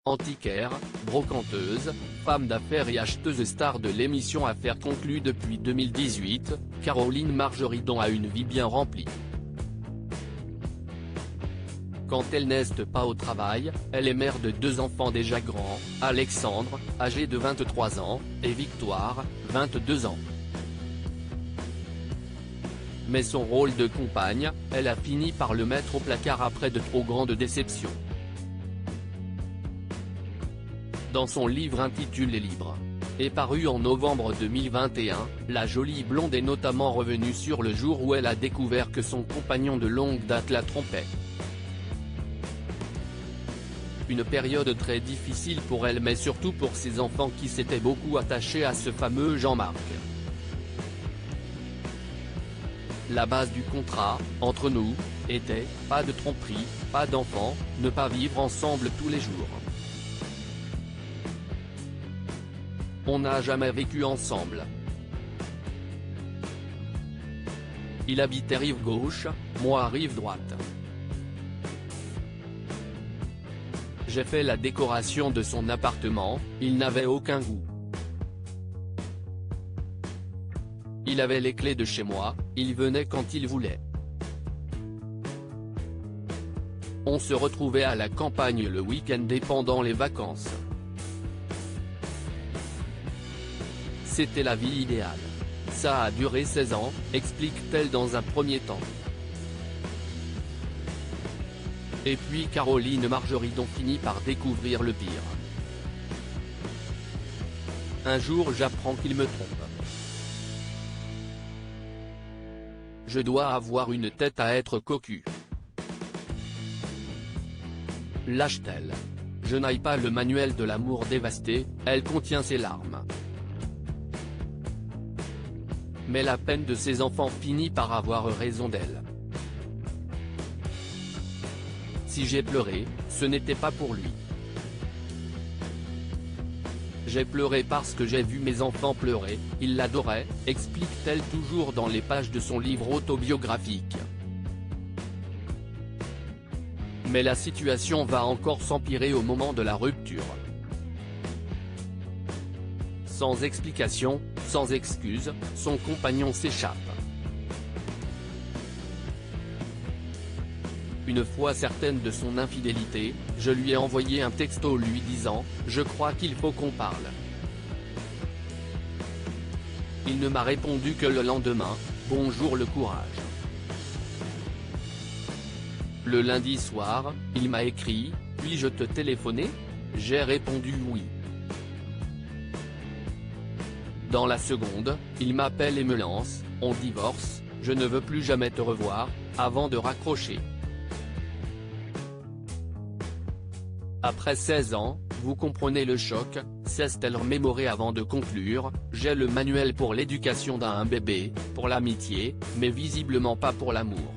Antiquaire, brocanteuse, femme d'affaires et acheteuse star de l'émission Affaires conclues depuis 2018, Caroline Margeridon a une vie bien remplie. Quand elle n'est pas au travail, elle est mère de 2 enfants déjà grands, Alexandre, âgé de 23 ans, et Victoire, 22 ans. Mais son rôle de compagne, elle a fini par le mettre au placard après de trop grandes déceptions. Dans son livre intitulé Libre, et paru en novembre 2021, la jolie blonde est notamment revenue sur le jour où elle a découvert que son compagnon de longue date la trompait. Une période très difficile pour elle mais surtout pour ses enfants qui s'étaient beaucoup attachés à ce fameux Jean-Marc. La base du contrat, entre nous, était, pas de tromperie, pas d'enfants, ne pas vivre ensemble tous les jours. On n'a jamais vécu ensemble. Il habitait rive gauche, moi rive droite. J'ai fait la décoration de son appartement, il n'avait aucun goût. Il avait les clés de chez moi, il venait quand il voulait. On se retrouvait à la campagne le week-end et pendant les vacances. C'était la vie idéale. Ça a duré 16 ans, explique-t-elle dans un premier temps. Et puis Caroline Margeridon finit par découvrir le pire. Un jour j'apprends qu'il me trompe. Je dois avoir une tête à être cocu. Lâche-t-elle. Je n'aille pas le manuel de l'amour dévasté, elle contient ses larmes. Mais la peine de ses enfants finit par avoir raison d'elle. Si j'ai pleuré, ce n'était pas pour lui. J'ai pleuré parce que j'ai vu mes enfants pleurer, ils l'adoraient, explique-t-elle toujours dans les pages de son livre autobiographique. Mais la situation va encore s'empirer au moment de la rupture. Sans explication, sans excuse, son compagnon s'échappe. Une fois certaine de son infidélité, je lui ai envoyé un texto lui disant « Je crois qu'il faut qu'on parle ». Il ne m'a répondu que le lendemain « Bonjour le courage ». Le lundi soir, il m'a écrit « Puis-je te téléphoner ?» J'ai répondu « Oui ». Dans la seconde, il m'appelle et me lance « On divorce, je ne veux plus jamais te revoir », avant de raccrocher. Après 16 ans, vous comprenez le choc, s'est-elle remémorée avant de conclure, j'ai le manuel pour l'éducation d'un bébé, pour l'amitié, mais visiblement pas pour l'amour.